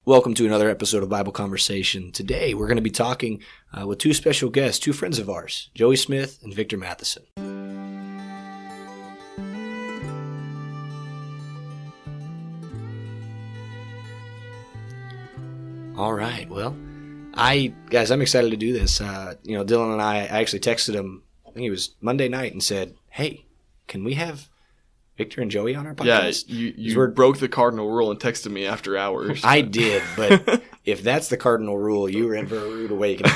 Welcome to another episode of Bible Conversation. Today we're going to be talking with two special guests, two friends of ours, Joey Smith and Victor Mathison. All right, well, I'm excited to do this. Dylan and I actually texted him, I think it was Monday night, and said, hey, can we have Victor and Joey on our podcast? Yeah, you broke the cardinal rule and texted me after hours. I did, but if that's the cardinal rule, you were in for a rude awakening.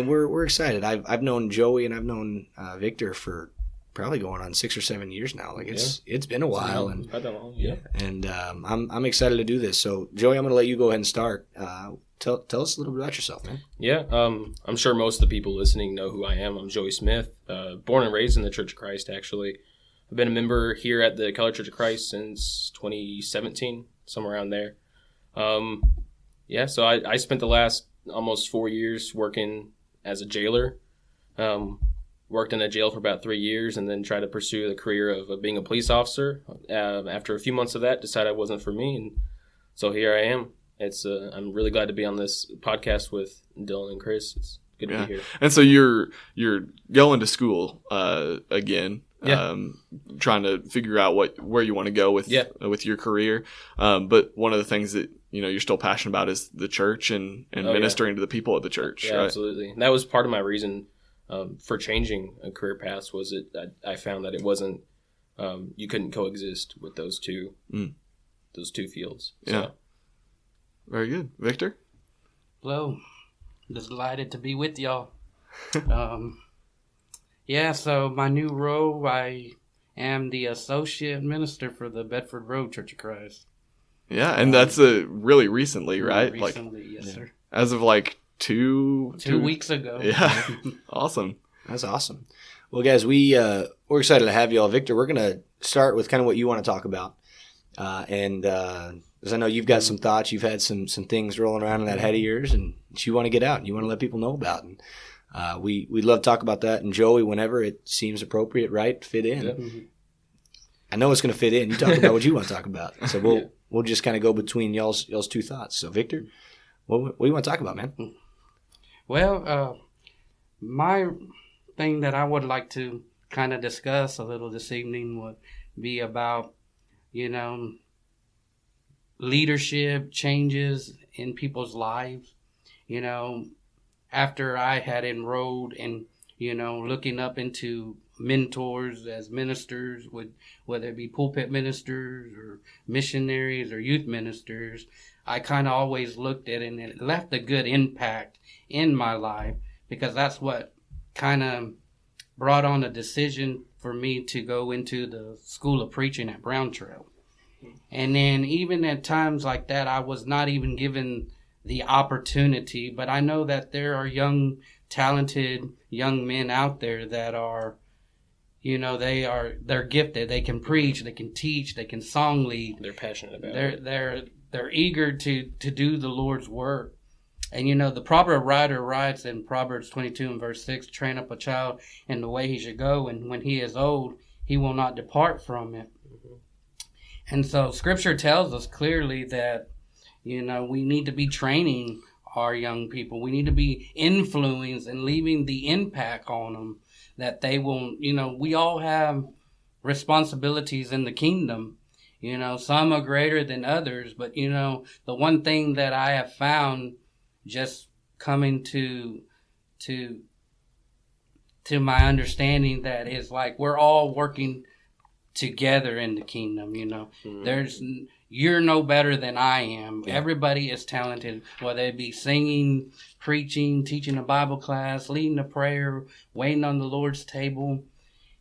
We're excited. I've known Joey and I've known Victor for probably going on 6 or 7 years now. It's been a while, and I'm excited to do this. So Joey, I'm going to let you go ahead and start. Tell us a little bit about yourself, man. Yeah, I'm sure most of the people listening know who I am. I'm Joey Smith, born and raised in the Church of Christ, actually. I've been a member here at the Keller Church of Christ since 2017, somewhere around there. So I spent the last almost 4 years working as a jailer. Worked in a jail for about 3 years and then tried to pursue the career of being a police officer. After a few months of that, decided it wasn't for me, and so here I am. I'm really glad to be on this podcast with Dylan and Chris. It's good to be here. And so you're going to school again, trying to figure out where you want to go with your career. But one of the things that you're still passionate about is the church and ministering to the people at the church. Yeah, right? Absolutely. And that was part of my reason for changing a career path. Was I found that it wasn't you couldn't coexist with those two fields. So. Yeah. Very good. Victor? Hello. Delighted to be with y'all. So my new role, I am the associate minister for the Bedford Road Church of Christ. Yeah, and that's really recently, right? Recently, yes, sir. As of two weeks ago. Yeah. Awesome. That's awesome. Well, guys, we're excited to have y'all. Victor, we're going to start with kind of what you want to talk about. Because I know you've got some thoughts, you've had some things rolling around in that head of yours, and you want to get out and you want to let people know about. And we'd love to talk about that. And Joey, whenever it seems appropriate, right, fit in. Yep. Mm-hmm. I know it's going to fit in. You talk about what you want to talk about. So we'll just kind of go between y'all's two thoughts. So Victor, what do you want to talk about, man? Well, my thing that I would like to kind of discuss a little this evening would be about, leadership changes in people's lives. After I had enrolled in, looking up into mentors as ministers, whether it be pulpit ministers or missionaries or youth ministers, I kind of always looked at it, and it left a good impact in my life, because that's what kind of brought on a decision for me to go into the School of Preaching at Brown Trail. And then even at times like that, I was not even given the opportunity. But I know that there are young, talented young men out there that are, they're gifted. They can preach, they can teach, they can song lead. They're passionate about it. They're eager to do the Lord's work. And, the proverb writer writes in Proverbs 22 and verse 6, train up a child in the way he should go, and when he is old, he will not depart from it. And so Scripture tells us clearly that, we need to be training our young people. We need to be influenced and leaving the impact on them, that they will, we all have responsibilities in the kingdom. Some are greater than others, but, the one thing that I have found just coming to my understanding, that is like we're all working together in the kingdom. You're no better than I am. Yeah. Everybody is talented, whether it be singing, preaching, teaching a Bible class, leading a prayer, waiting on the Lord's table,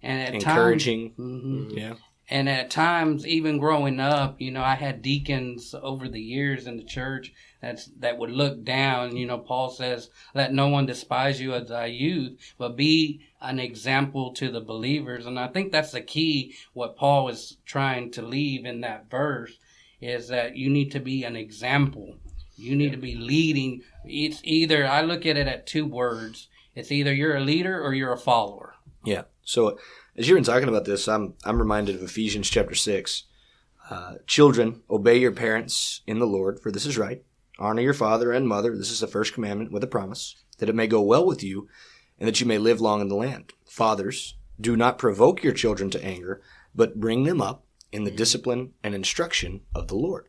and at encouraging. Yeah. And at times, even growing up, I had deacons over the years in the church that would look down. Paul says, let no one despise you as thy youth, but be an example to the believers. And I think that's the key, what Paul is trying to leave in that verse, is that you need to be an example. You need to be leading. It's either, I look at it at two words. It's either you're a leader or you're a follower. Yeah. So as you've been talking about this, I'm reminded of Ephesians chapter 6. Children, obey your parents in the Lord, for this is right. Honor your father and mother. This is the first commandment with a promise, that it may go well with you and that you may live long in the land. Fathers, do not provoke your children to anger, but bring them up in the discipline and instruction of the Lord.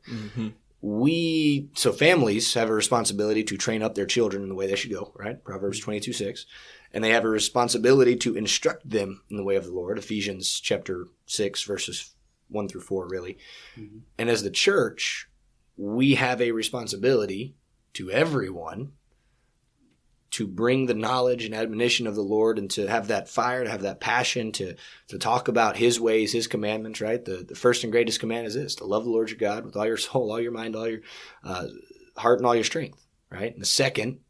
So families have a responsibility to train up their children in the way they should go, right? Proverbs 22:6. And they have a responsibility to instruct them in the way of the Lord. Ephesians chapter 6, verses 1 through 4, really. And as the church, we have a responsibility to everyone to bring the knowledge and admonition of the Lord and to have that fire, to have that passion, to talk about his ways, his commandments, right? The first and greatest command is this, to love the Lord your God with all your soul, all your mind, all your heart, and all your strength, right? And the second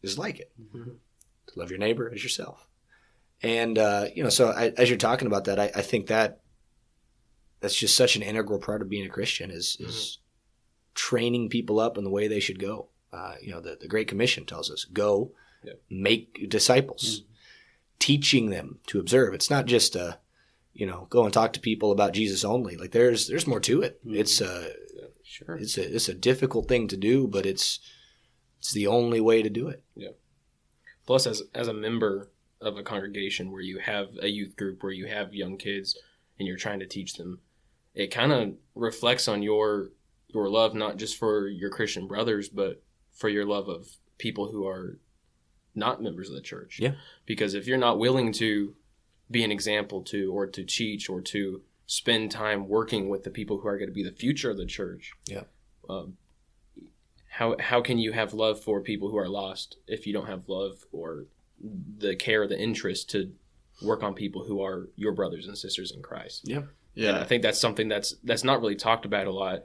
is like it, to love your neighbor as yourself. And, so as you're talking about that, I think that's just such an integral part of being a Christian is training people up in the way they should go. The Great Commission tells us, go, make disciples, teaching them to observe. It's not just go and talk to people about Jesus only. Like there's more to it. It's it's a difficult thing to do, but it's the only way to do it. Yeah. Plus, as a member of a congregation where you have a youth group, where you have young kids, and you're trying to teach them, it kind of reflects on your love, not just for your Christian brothers, but for your love of people who are not members of the church. Yeah. Because if you're not willing to be an example to, or to teach, or to spend time working with the people who are going to be the future of the church, how can you have love for people who are lost if you don't have love or the care or the interest to work on people who are your brothers and sisters in Christ? Yeah. Yeah. And I think that's something that's not really talked about a lot.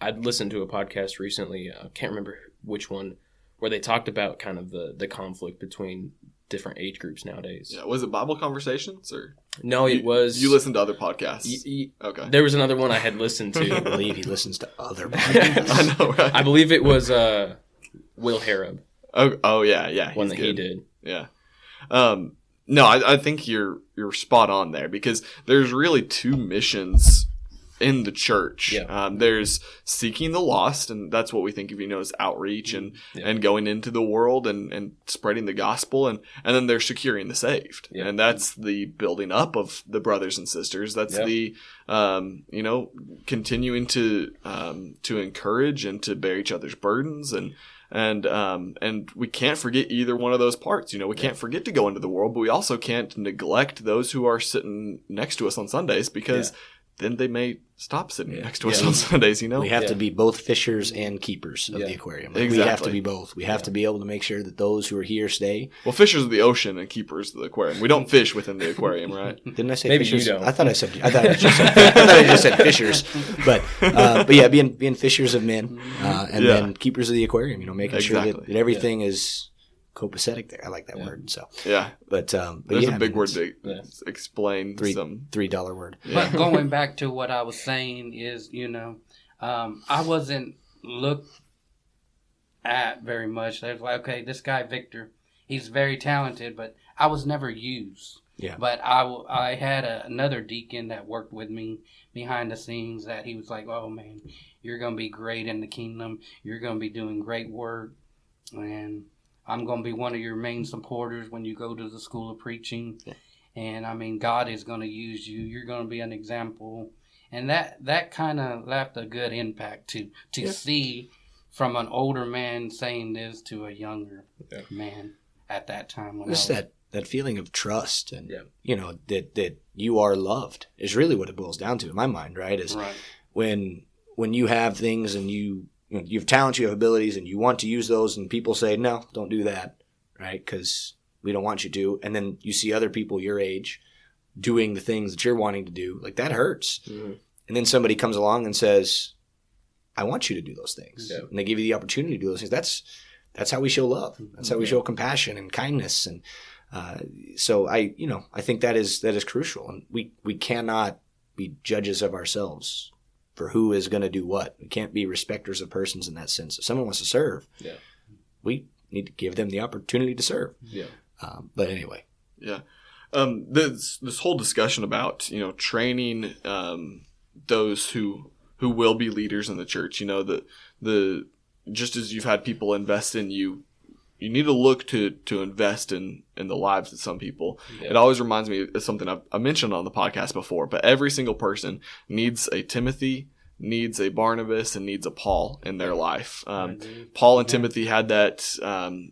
I'd listened to a podcast recently, I can't remember which one, where they talked about kind of the conflict between different age groups nowadays. Yeah, was it Bible Conversations or? No, it was. You listened to other podcasts. Okay. There was another one I had listened to. I believe he listens to other podcasts. I know, right? I believe it was Will Harrop. Oh yeah. One that he did. Yeah. No, I think you're spot on there, because there's really two missions in the church. Yeah. There's seeking the lost, and that's what we think of, as outreach and going into the world and spreading the gospel, and then there's securing the saved. Yeah. And that's the building up of the brothers and sisters. That's the continuing to encourage and to bear each other's burdens, and we can't forget either one of those parts. We can't forget to go into the world, but we also can't neglect those who are sitting next to us on Sundays, because then they may stop sitting next to us on Sundays, We have to be both fishers and keepers of the aquarium. Exactly. We have to be both. We have to be able to make sure that those who are here stay. Well, fishers of the ocean and keepers of the aquarium. We don't fish within the aquarium, right? Didn't I say Maybe fishers? you don't. I thought I just said fishers. But yeah, being fishers of men, and then keepers of the aquarium, making sure that everything is copacetic there. I like that word. So but there's a big word to explain $3 word. But going back to what I was saying is, I wasn't looked at very much. I was like, okay, this guy Victor, he's very talented, but I was never used. Yeah. But I had another deacon that worked with me behind the scenes that he was like, oh man, you're going to be great in the kingdom. You're going to be doing great work, and I'm going to be one of your main supporters when you go to the school of preaching. Yeah. And God is going to use you. You're going to be an example. And that kind of left a good impact to see from an older man saying this to a younger man at that time. Just that feeling of trust and, that you are loved is really what it boils down to in my mind, right? Is when you have things and you have talents, you have abilities, and you want to use those, and people say, no, don't do that, right? Because we don't want you to. And then you see other people your age doing the things that you're wanting to do. Like, that hurts. Mm-hmm. And then somebody comes along and says, I want you to do those things. Yeah. And they give you the opportunity to do those things. That's how we show love. That's how we show compassion and kindness. And so I think that is crucial. And we cannot be judges of ourselves for who is going to do what. We can't be respecters of persons in that sense. If someone wants to serve, we need to give them the opportunity to serve. Yeah. But anyway. Yeah. This whole discussion about, training those who will be leaders in the church. You know, the just as you've had people invest in you, you need to look to invest in the lives of some people. Yeah. It always reminds me of something I mentioned on the podcast before, but every single person needs a Timothy, needs a Barnabas, and needs a Paul in their life. Paul and Timothy had that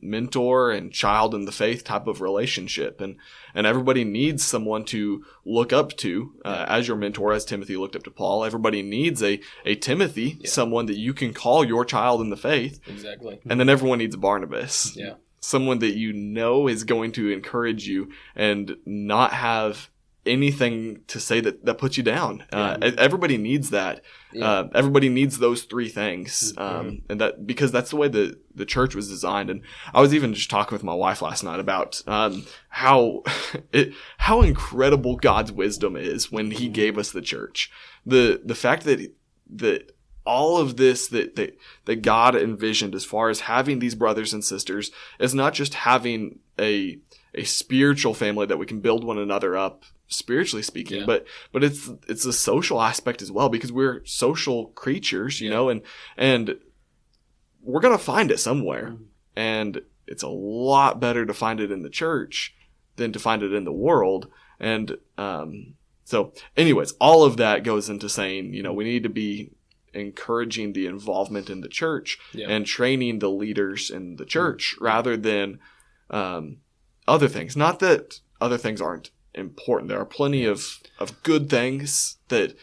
mentor and child in the faith type of relationship, and everybody needs someone to look up to as your mentor, as Timothy looked up to Paul. Everybody needs a Timothy, someone that you can call your child in the faith. Exactly. And then everyone needs a Barnabas. Yeah. Someone that you know is going to encourage you and not have anything to say that puts you down. Everybody needs that. Everybody needs those three things. And that, because that's the way the church was designed. And I was even just talking with my wife last night about how incredible God's wisdom is when he gave us the church. The fact that all of this that God envisioned as far as having these brothers and sisters is not just having a spiritual family that we can build one another up, spiritually speaking, but it's a social aspect as well, because we're social creatures, you know, and we're going to find it somewhere. And it's a lot better to find it in the church than to find it in the world. And so anyways, all of that goes into saying, you know, we need to be encouraging the involvement in the church and training the leaders in the church rather than other things. Not that other things aren't important. There are plenty of good things that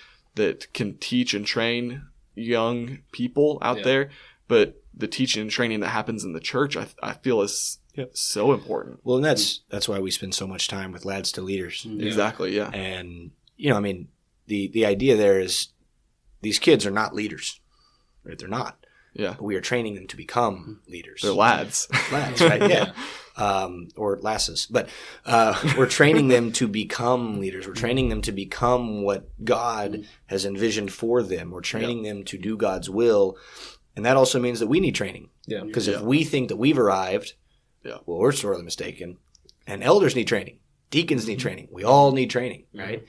can teach and train young people out there, but the teaching and training that happens in the church, I feel is so important. Well, and that's why we spend so much time with Lads to Leaders. Exactly, yeah. And, you know, I mean, the idea there is these kids are not leaders, right? They're not. Yeah. But we are training them to become leaders. They're lads. Lads, right? Yeah. Or lasses. But we're training them to become leaders. We're training them to become what God has envisioned for them. We're training them to do God's will. And that also means that we need training. Yeah. Because if we think that we've arrived, well, we're sorely mistaken. And elders need training. Deacons need training. We all need training, right?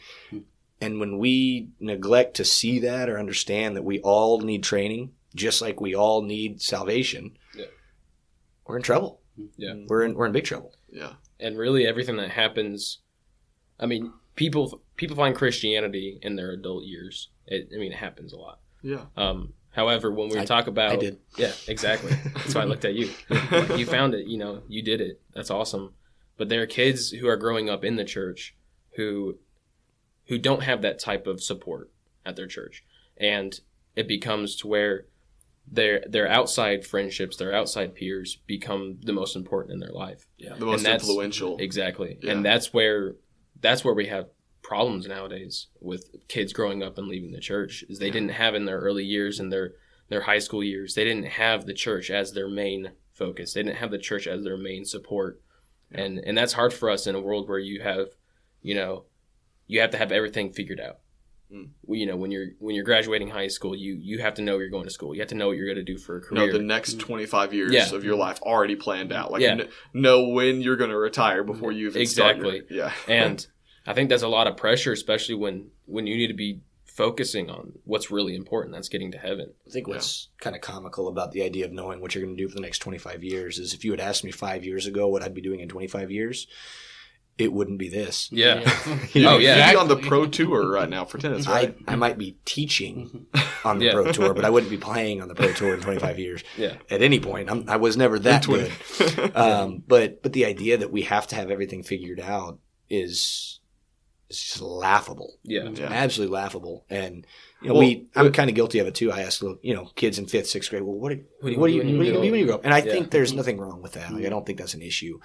And when we neglect to see that or understand that we all need training, just like we all need salvation, we're in trouble. Yeah, we're in big trouble. Yeah, and really everything that happens, I mean, people find Christianity in their adult years. It happens a lot. Yeah. However, when we talk about, I did. Yeah, exactly. That's why I looked at you. Like, you found it. You know, you did it. That's awesome. But there are kids who are growing up in the church who don't have that type of support at their church, and it becomes to where their outside friendships, their outside peers become the most important in their life. Yeah, the most influential. Exactly. Yeah. And that's where we have problems nowadays with kids growing up and leaving the church, is they didn't have in their early years and their high school years, they didn't have the church as their main focus. They didn't have the church as their main support. Yeah. And that's hard for us in a world where you have, you know, you have to have everything figured out. You know, when you're graduating high school, you have to know you're going to school. You have to know what you're going to do for a career. No, the next 25 years of your life already planned out. Like, know when you're going to retire before you even start. Yeah. And I think that's a lot of pressure, especially when you need to be focusing on what's really important. That's getting to heaven. I think what's kind of comical about the idea of knowing what you're going to do for the next 25 years is, if you had asked me 5 years ago what I'd be doing in 25 years, it wouldn't be this. Yeah. You'd be on the pro tour right now for tennis, right? I might be teaching on the pro tour, but I wouldn't be playing on the pro tour in 25 years. Yeah. At any point. I was never that good. But the idea that we have to have everything figured out is just laughable. Yeah. Absolutely laughable. And you know, I'm kind of guilty of it too. I ask kids in 5th, 6th grade, well, what are you going to be when you grow up? And I think there's nothing wrong with that. Like, I don't think that's an issue.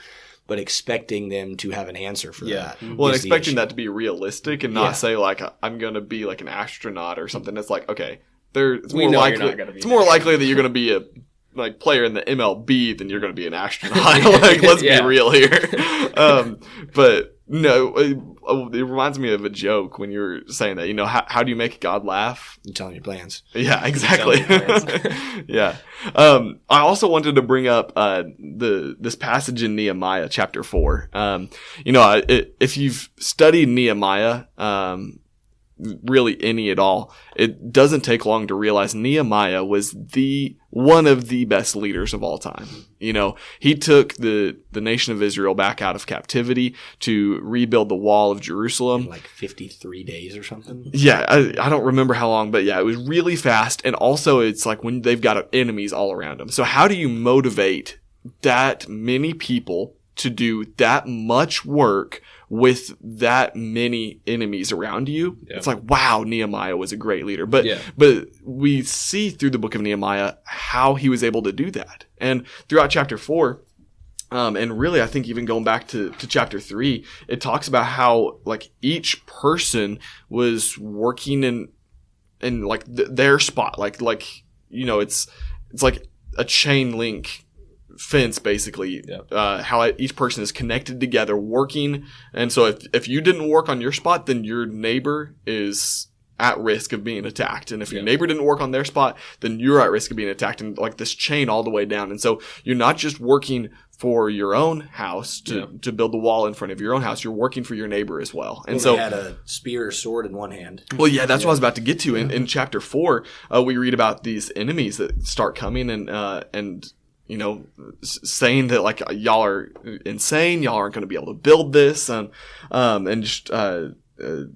But expecting them to have an answer for that. Well, and expecting that to be realistic and not say, like, I'm going to be like an astronaut or something. It's like, okay, it's more likely that you're going to be a player in the MLB than you're going to be an astronaut. Like, let's be real here. But no, it reminds me of a joke when you were saying that. You know, how do you make God laugh? You tell him your plans. Yeah, exactly. Yeah. I also wanted to bring up this passage in Nehemiah chapter 4. You know, if you've studied Nehemiah, really any at all, it doesn't take long to realize Nehemiah was one of the best leaders of all time. You know, he took the nation of Israel back out of captivity to rebuild the wall of Jerusalem. In like 53 days or something. Yeah, I don't remember how long, but yeah, it was really fast. And also it's like when they've got enemies all around them. So how do you motivate that many people to do that much work with that many enemies around you? Yeah. It's like, wow, Nehemiah was a great leader. But we see through the book of Nehemiah how he was able to do that. And throughout chapter 4, and really I think even going back to chapter 3, it talks about how like each person was working in like their spot. Like, you know, it's like a chain link fence, basically. How each person is connected together working. And so if you didn't work on your spot, then your neighbor is at risk of being attacked. And if your neighbor didn't work on their spot, then you're at risk of being attacked, and like this chain all the way down. And so you're not just working for your own house to build the wall in front of your own house, you're working for your neighbor as well. And so they had a spear or sword in one hand. Well, yeah, that's what I was about to get to. In chapter 4, we read about these enemies that start coming and you know, saying that like y'all are insane, y'all aren't going to be able to build this, and just in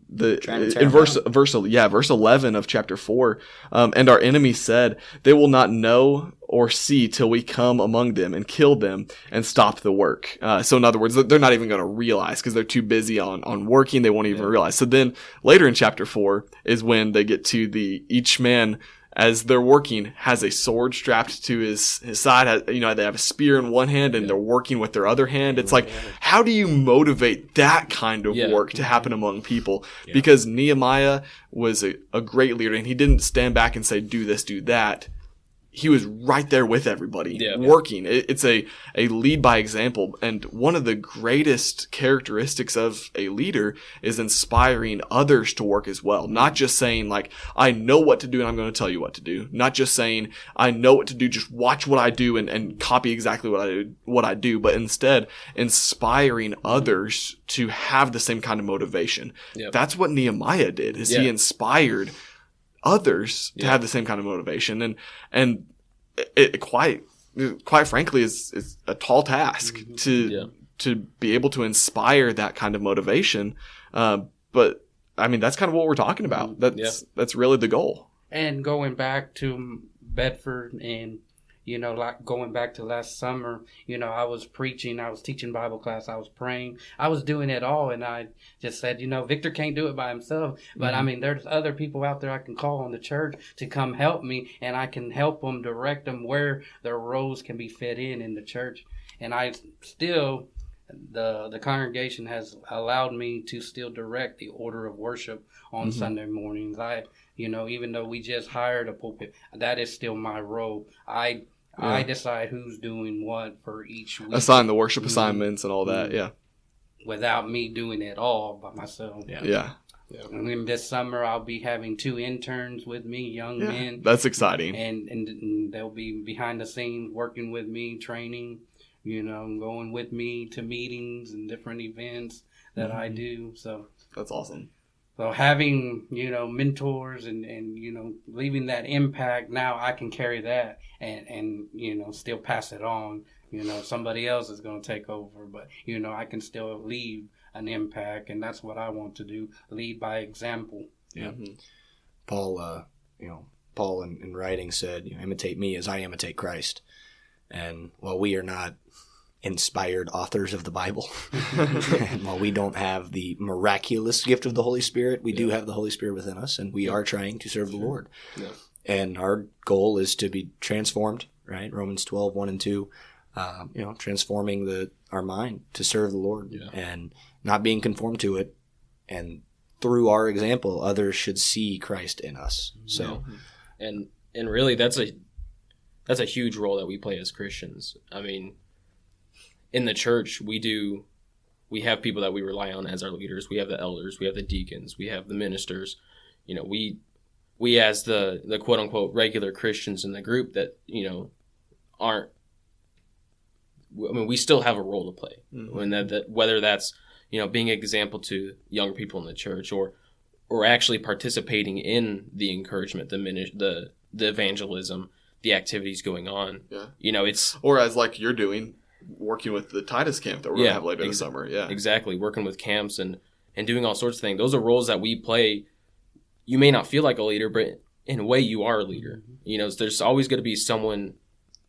verse 11 of chapter 4, and our enemy said, "They will not know or see till we come among them and kill them and stop the work." So in other words, they're not even going to realize because they're too busy on working. They won't even realize. So then later in chapter 4 is when they get to each man, as they're working, has a sword strapped to his side. You know, they have a spear in one hand and they're working with their other hand. It's like, how do you motivate that kind of work to happen among people? Yeah. Because Nehemiah was a great leader, and he didn't stand back and say, do this, do that. He was right there with everybody working. It's a lead by example. And one of the greatest characteristics of a leader is inspiring others to work as well. Not just saying like, I know what to do and I'm going to tell you what to do. Not just saying, I know what to do, just watch what I do and copy exactly what I do. But instead, inspiring others to have the same kind of motivation. Yep. That's what Nehemiah did, is he inspired others to have the same kind of motivation, and it quite frankly is a tall task to be able to inspire that kind of motivation. But I mean, that's kind of what we're talking about. That's really the goal. And going back to Bedford, and you know, like going back to last summer, you know, I was preaching, I was teaching Bible class, I was praying, I was doing it all. And I just said, you know, Victor can't do it by himself. But I mean, there's other people out there I can call on the church to come help me, and I can help them, direct them where their roles can be fit in the church. And I still, the congregation has allowed me to still direct the order of worship on Sunday mornings. You know, even though we just hired a pulpit, that is still my role. I decide who's doing what for each week. Assign the worship assignments and all that, without me doing it all by myself. Yeah. And then this summer I'll be having 2 interns with me, young men. That's exciting. And they'll be behind the scenes working with me, training, you know, going with me to meetings and different events that I do. So that's awesome. So having, you know, mentors and, you know, leaving that impact, now I can carry that and, you know, still pass it on. You know, somebody else is going to take over, but, you know, I can still leave an impact, and that's what I want to do, lead by example. Yeah. Paul, Paul in writing said, you know, imitate me as I imitate Christ. And while we are not inspired authors of the Bible, and while we don't have the miraculous gift of the Holy Spirit, we do have the Holy Spirit within us, and we are trying to serve the Lord. Yeah. And our goal is to be transformed, right? Romans 12, 1 and 2, you know, transforming our mind to serve the Lord and not being conformed to it. And through our example, others should see Christ in us. So, and really that's a huge role that we play as Christians. I mean, in the church, we have people that we rely on as our leaders. We have the elders, we have the deacons, we have the ministers. You know, we as the quote unquote regular Christians in the group that, you know, aren't, I mean, we still have a role to play. When that whether that's, you know, being an example to young people in the church, or or actually participating in the encouragement, the evangelism, the activities going on. Yeah. You know, it's... Or as like you're doing, working with the Titus camp that we're going to have later this summer. Yeah. Exactly. Working with camps and doing all sorts of things. Those are roles that we play. You may not feel like a leader, but in a way you are a leader. You know, there's always going to be someone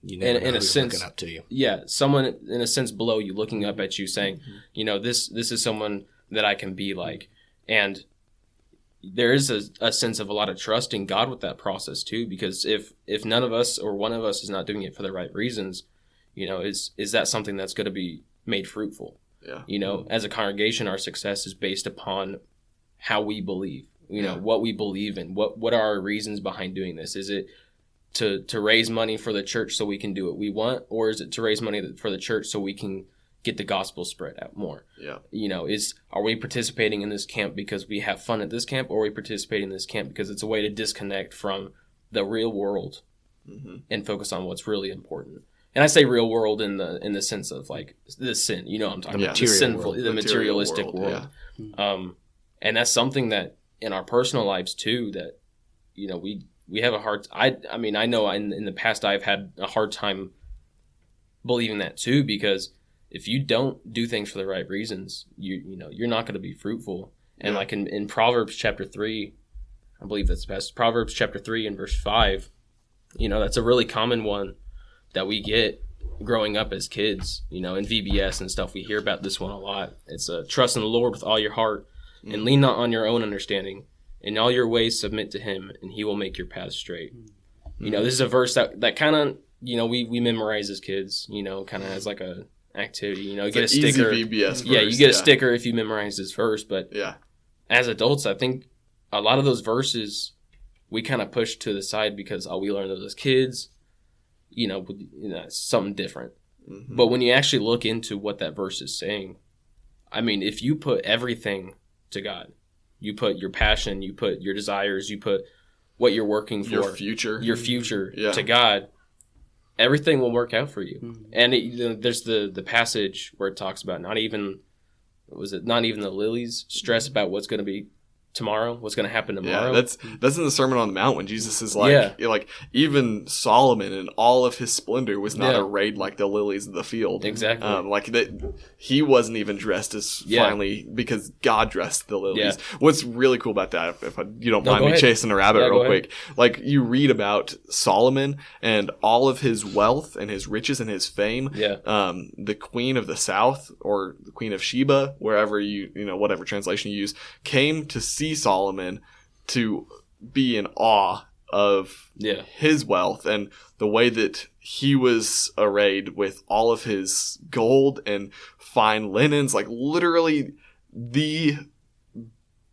in a sense looking up to you. Yeah, someone in a sense below you, looking up at you, saying, you know, this is someone that I can be like. And there is a sense of a lot of trust in God with that process too, because if none of us or one of us is not doing it for the right reasons, you know, is that something that's going to be made fruitful? Yeah. You know, as a congregation, our success is based upon how we believe, you know, what we believe in, what are our reasons behind doing this? Is it to raise money for the church so we can do what we want, or is it to raise money for the church so we can get the gospel spread out more? Yeah. You know, are we participating in this camp because we have fun at this camp, or are we participating in this camp because it's a way to disconnect from the real world and focus on what's really important? And I say real world in the sense of like the sin, you know what I'm talking about, the sinful, the materialistic world. Yeah. And that's something that in our personal lives too, that, you know, we have a hard, I mean, I know in the past I've had a hard time believing that too, because if you don't do things for the right reasons, you know, you're not going to be fruitful. And like in Proverbs chapter 3, I believe that's best, Proverbs chapter 3 and verse 5, you know, that's a really common one that we get growing up as kids, you know, in VBS and stuff. We hear about this one a lot. It's trust in the Lord with all your heart and lean not on your own understanding. In all your ways submit to him and he will make your path straight. You know, this is a verse that kind of, you know, we memorize as kids, you know, kind of as like a activity, you know, you get a sticker. Easy VBS verse, you get a sticker if you memorize this verse. But as adults, I think a lot of those verses we kind of push to the side because we learned those as kids. You know, it's something different. But when you actually look into what that verse is saying, I mean, if you put everything to God, you put your passion, you put your desires, you put what you're working for, your future to God, everything will work out for you. And there's the passage where it talks about not even the lilies stress about what's going to be tomorrow, what's going to happen tomorrow. Yeah, that's in the Sermon on the Mount when Jesus is like, like even Solomon in all of his splendor was not arrayed like the lilies of the field. Exactly. Like that, he wasn't even dressed as finely because God dressed the lilies. Yeah. What's really cool about that, if you don't mind me chasing a rabbit real quick, like you read about Solomon and all of his wealth and his riches and his fame. Yeah. The Queen of the South or the Queen of Sheba, wherever you know whatever translation you use, came to see Solomon to be in awe of his wealth and the way that he was arrayed with all of his gold and fine linens, like literally the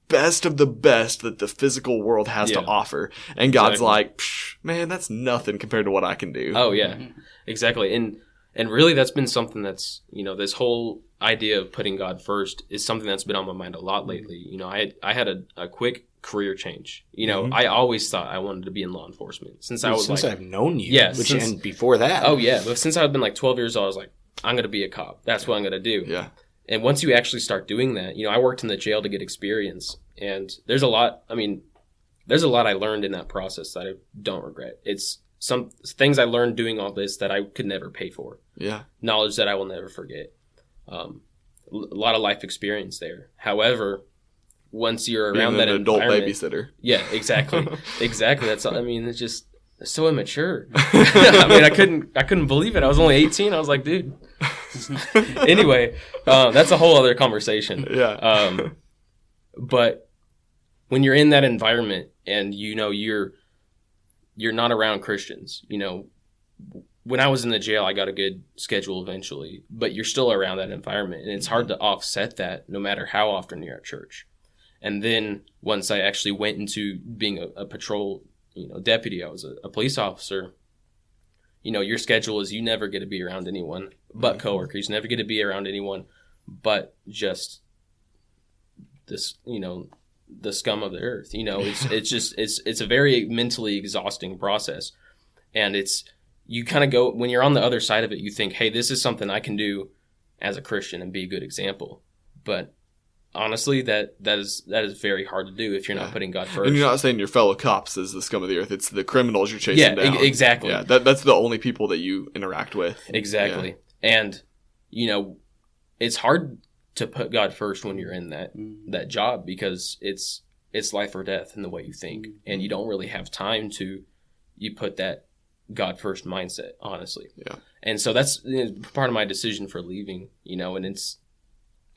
best of the best that the physical world has to offer. And God's like, man, that's nothing compared to what I can do. Oh yeah, exactly. And really that's been something that's, you know, this whole idea of putting God first is something that's been on my mind a lot lately. You know, I had a quick career change. You know, I always thought I wanted to be in law enforcement since I've known you. Yeah, and before that. Oh yeah, but since I've been like 12 years old, I was like, I'm going to be a cop. That's what I'm going to do. Yeah. And once you actually start doing that, you know, I worked in the jail to get experience, and there's a lot I learned in that process that I don't regret. It's some things I learned doing all this that I could never pay for. Yeah. Knowledge that I will never forget. A lot of life experience there. However, once you're around that adult babysitter. Yeah, exactly. Exactly. That's, I mean, it's just so immature. I mean, I couldn't believe it. I was only 18. I was like, dude. Anyway, that's a whole other conversation. Yeah. But when you're in that environment and, you know, you're not around Christians, you know, when I was in the jail, I got a good schedule eventually, but you're still around that environment, and it's hard to offset that no matter how often you're at church. And then once I actually went into being a patrol, you know, deputy, I was a police officer. You know, your schedule is you never get to be around anyone but coworkers. You never get to be around anyone but just this, you know, the scum of the earth. You know, it's a very mentally exhausting process, and you kind of go, when you're on the other side of it, you think, hey, this is something I can do as a Christian and be a good example. But honestly, that is very hard to do if you're not putting God first. And you're not saying your fellow cops is the scum of the earth. It's the criminals you're chasing down. Exactly. Yeah, that's the only people that you interact with. Exactly. Yeah. And, it's hard to put God first when you're in that job, because it's life or death in the way you think. And you don't really have time you put that God first mindset, honestly. Yeah. And so that's part of my decision for leaving, and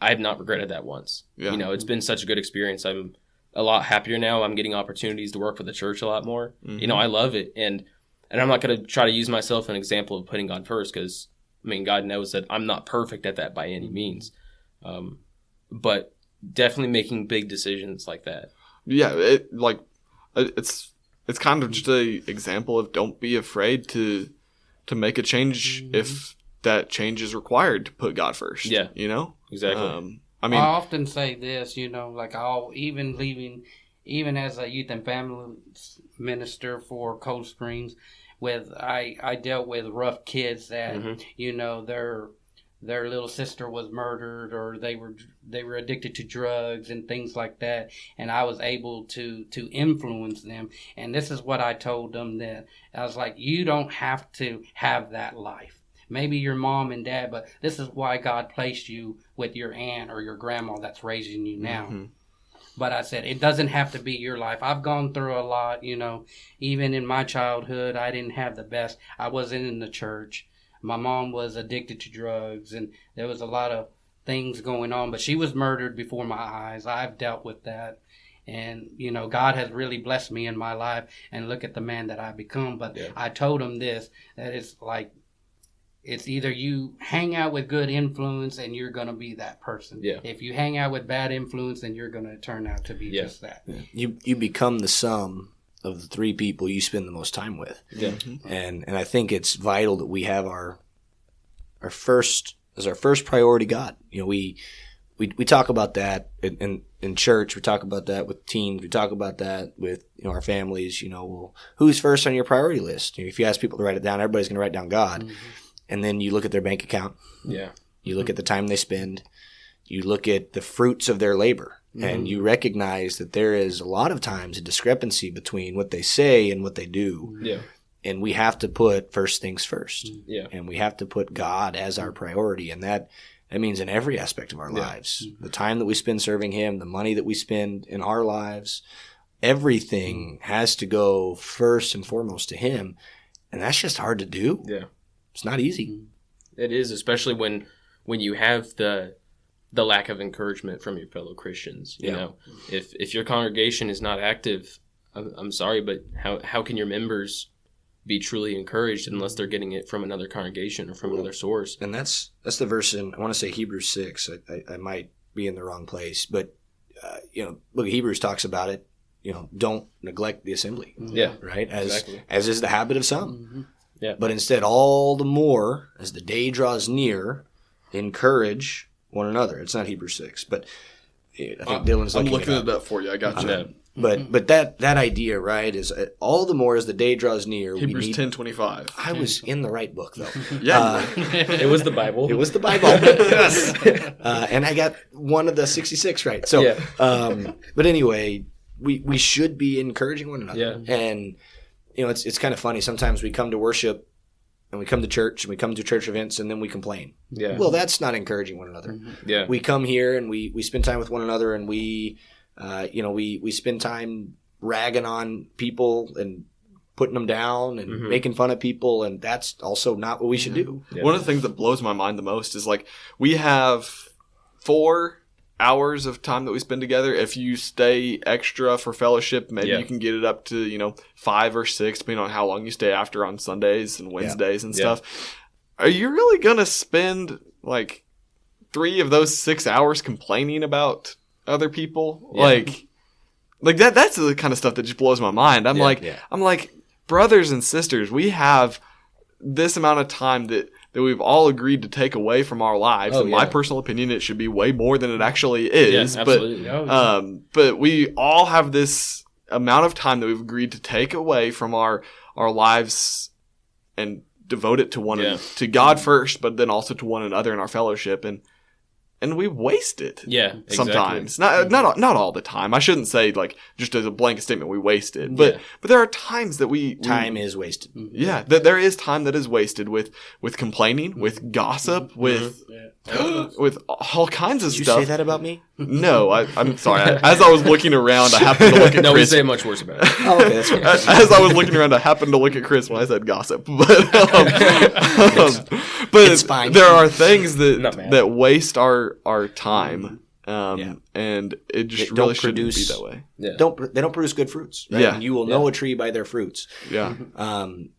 I have not regretted that once. Yeah. It's been such a good experience. I'm a lot happier now. I'm getting opportunities to work for the church a lot more. Mm-hmm. I love it. And I'm not going to try to use myself as an example of putting God first, because, God knows that I'm not perfect at that by any means. But definitely making big decisions like that. Yeah, it's kind of just an example of don't be afraid to make a change if that change is required to put God first. Yeah. Exactly. I often say this, even as a youth and family minister for Cold Springs, I dealt with rough kids that, their little sister was murdered, or they were addicted to drugs and things like that, and I was able to influence them. And this is what I told them, that I was like, you don't have to have that life. Maybe your mom and dad, but this is why God placed you with your aunt or your grandma that's raising you now. Mm-hmm. But I said, it doesn't have to be your life. I've gone through a lot, even in my childhood, I didn't have the best. I wasn't in the church. My mom was addicted to drugs, and there was a lot of things going on, but she was murdered before my eyes. I've dealt with that. And, God has really blessed me in my life, and look at the man that I've become. But I told him that it's like, it's either you hang out with good influence and you're going to be that person. Yeah. If you hang out with bad influence, then you're going to turn out to be just that. Yeah. You become the sum of the three people you spend the most time with. Yeah. And I think it's vital that we have our first priority God. We talk about that in church. We talk about that with teens. We talk about that with our families. Well, who's first on your priority list? If you ask people to write it down, everybody's going to write down God. Mm-hmm. And then you look at their bank account. Yeah. You look at the time they spend. You look at the fruits of their labor. Mm-hmm. And you recognize that there is a lot of times a discrepancy between what they say and what they do. Yeah. And we have to put first things first. Yeah. And we have to put God as our priority. And that means in every aspect of our lives. The time that we spend serving Him, the money that we spend in our lives, everything has to go first and foremost to Him. And that's just hard to do. Yeah. It's not easy. It is, especially when you have the lack of encouragement from your fellow Christians. You know, if your congregation is not active, I'm sorry, but how can your members be truly encouraged unless they're getting it from another congregation or from another source? And that's the verse in, I want to say Hebrews 6. I might be in the wrong place, but look, Hebrews talks about it. Don't neglect the assembly. Yeah, right. As is the habit of some. Mm-hmm. Yeah. But instead, all the more, as the day draws near, encourage one another. It's not Hebrews 6, but I think Dylan's looking it up for you. I got you. But that idea, right, is all the more as the day draws near. Hebrews 10:25. I was in the right book, though. Yeah. It was the Bible. It was the Bible. Yes. And I got one of the 66 right. So, but anyway, we should be encouraging one another. Yeah. And it's kind of funny. Sometimes we come to worship and we come to church and we come to church events and then we complain. Yeah. Well, that's not encouraging one another. Mm-hmm. Yeah. We come here and we spend time with one another and we spend time ragging on people and putting them down and making fun of people. And that's also not what we should do. Yeah. One of the things that blows my mind the most is we have 4 hours of time that we spend together. If you stay extra for fellowship, maybe you can get it up to 5 or 6, depending on how long you stay after on Sundays and Wednesdays and stuff. Are you really gonna spend 3 of those 6 hours complaining about other people? That's the kind of stuff that just blows my mind. I'm like, brothers and sisters, we have this amount of time that we've all agreed to take away from our lives. In my personal opinion, it should be way more than it actually is. Yeah, absolutely. But we all have this amount of time that we've agreed to take away from our lives and devote it to to God first, but then also to one another in our fellowship. And and we waste it. Yeah, exactly. Sometimes. Not all the time. I shouldn't say, like, just as a blanket statement, we waste it. But there are times that time is wasted. Yeah, there is time that is wasted with complaining, with gossip, with all kinds of Did you stuff. say that about me? No, I'm sorry. As I was looking around, I happened to look at No, we Chris. say much worse about it. Oh, okay, that's good. As I was looking around, I happened to look at Chris when I said gossip. But It's fine. there are things Not mad. that waste our time, and it just They really don't shouldn't be produce- that way. Yeah. They don't produce good fruits. Right? Yeah. And you will know a tree by their fruits. Yeah,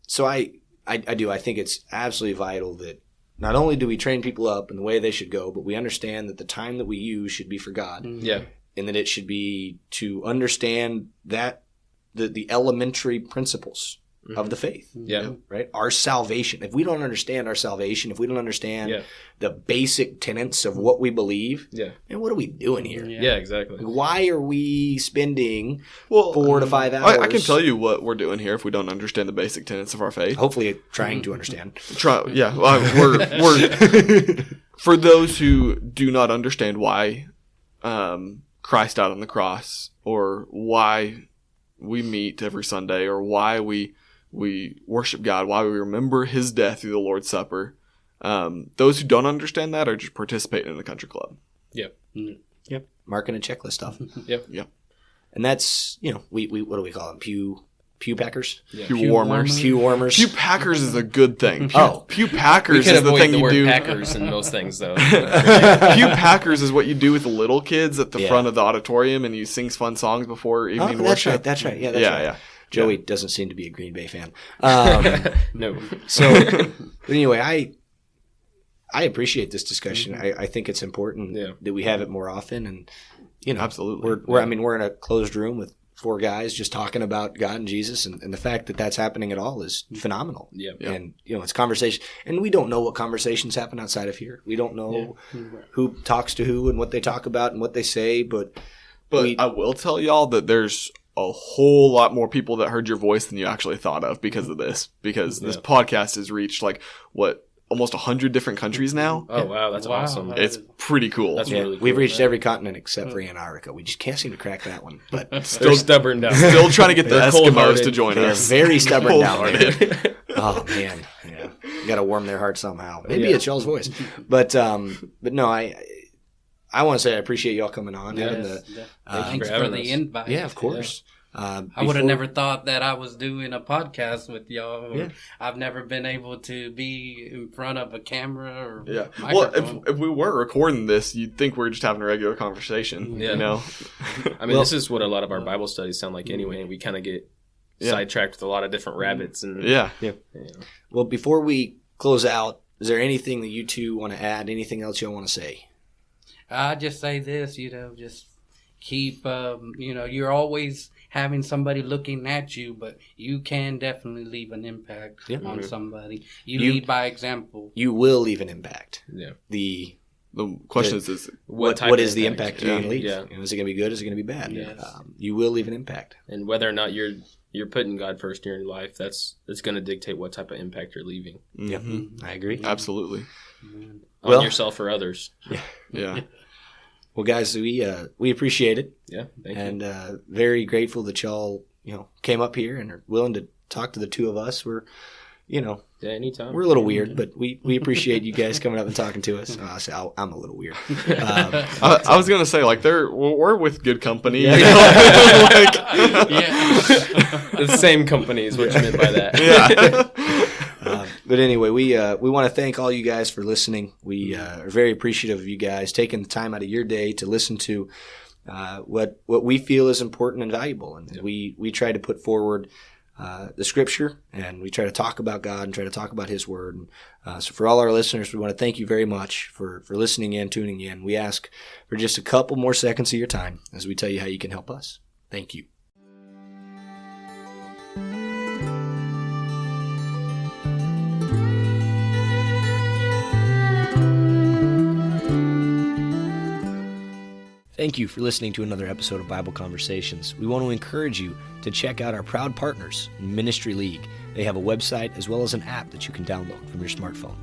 So I think it's absolutely vital that not only do we train people up in the way they should go, but we understand that the time that we use should be for God. Yeah. And that it should be to understand that the elementary principles of the faith. Yeah. Right? Our salvation. If we don't understand our salvation, if we don't understand the basic tenets of what we believe, man, what are we doing here? Yeah, exactly. Why are we spending 4 to 5 hours? I can tell you what we're doing here if we don't understand the basic tenets of our faith. Hopefully trying to understand. We're for those who do not understand why Christ died on the cross, or why we meet every Sunday, or why we worship God, why we remember His death through the Lord's Supper. Those who don't understand that are just participating in the country club. Yep. Yep. Marking a checklist stuff. Yep. And that's, we what do we call them? Pew packers? Yeah. Pew warmers. Pew warmers. Pew packers is a good thing. Pew We packers could is the avoid thing the you word do. Packers in most things, though. Pew packers is what you do with the little kids at the Yeah. front of the auditorium, and you sing fun songs before evening worship. That's right. Yeah, that's right. Yeah. Joey doesn't seem to be a Green Bay fan. No. So, but anyway, I appreciate this discussion. I think it's important that we have it more often, and Absolutely. we're in a closed room with 4 guys just talking about God and Jesus, and the fact that that's happening at all is phenomenal. Yeah. And it's conversation, and we don't know what conversations happen outside of here. We don't know who talks to who and what they talk about and what they say, but I will tell y'all that there's a whole lot more people that heard your voice than you actually thought of because of this. Because this podcast has reached almost 100 different countries now. Oh, wow. That's awesome. It's pretty cool. That's really cool. We've reached every continent except for Antarctica. We just can't seem to crack that one. But They're stubborn down. Still trying to get the They're Eskimos cold-hearted. to join they're us. very stubborn down Cold-hearted. there. Oh man, yeah, you got to warm their heart somehow. Maybe it's y'all's voice, but no, I want to say I appreciate y'all coming on. Thanks for having the us. invite. Yeah, of course. I would have never thought that I was doing a podcast with y'all. Yeah. I've never been able to be in front of a camera or Well, microphone. if we were recording this, you'd think we were just having a regular conversation. Yeah. You know? I mean, this is what a lot of our Bible studies sound like anyway, and we kind of get sidetracked with a lot of different rabbits. And Yeah. Well, before we close out, is there anything that you two want to add? Anything else y'all want to say? I just say this, just keep, you're always having somebody looking at you, but you can definitely leave an impact on somebody. You lead by example. You will leave an impact. Yeah. The question is what is the impact you're going to leave? Yeah. Is it going to be good? Is it going to be bad? Yes. You will leave an impact. And whether or not you're putting God first in your life, that's going to dictate what type of impact you're leaving. I agree. Absolutely. On yourself or others. Yeah. Well, guys, we appreciate it. Yeah, thank you. And very grateful that y'all came up here and are willing to talk to the two of us. We're anytime. we're a little weird, but we appreciate you guys coming up and talking to us. I'm a little weird. I was gonna say we're with good company. Yeah. The same company is what you meant by that. Yeah. But anyway, we want to thank all you guys for listening. We are very appreciative of you guys taking the time out of your day to listen to what we feel is important and valuable. And we try to put forward the Scripture, and we try to talk about God and try to talk about His Word. And, so for all our listeners, we want to thank you very much for listening in, tuning in. We ask for just a couple more seconds of your time as we tell you how you can help us. Thank you. Thank you for listening to another episode of Bible Conversations. We want to encourage you to check out our proud partners, Ministry League. They have a website as well as an app that you can download from your smartphone.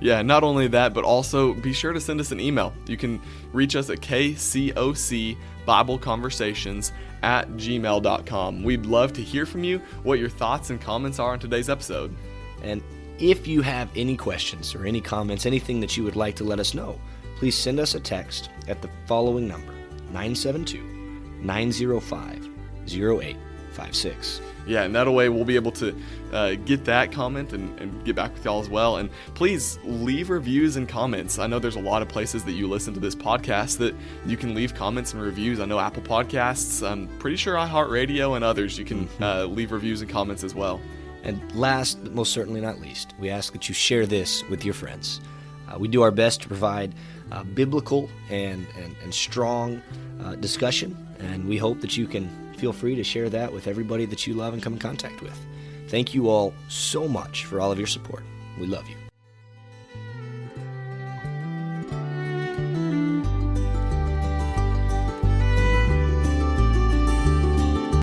Yeah, not only that, but also be sure to send us an email. You can reach us at kcocbibleconversations@gmail.com. We'd love to hear from you, what your thoughts and comments are on today's episode. And if you have any questions or any comments, anything that you would like to let us know, please send us a text at the following number, 972-905-0856. Yeah, and that way we'll be able to get that comment and get back with y'all as well. And please leave reviews and comments. I know there's a lot of places that you listen to this podcast that you can leave comments and reviews. I know Apple Podcasts, I'm pretty sure iHeartRadio and others, you can leave reviews and comments as well. And last, but most certainly not least, we ask that you share this with your friends. We do our best to provide biblical and strong discussion, and we hope that you can feel free to share that with everybody that you love and come in contact with. Thank you all so much for all of your support. We love you.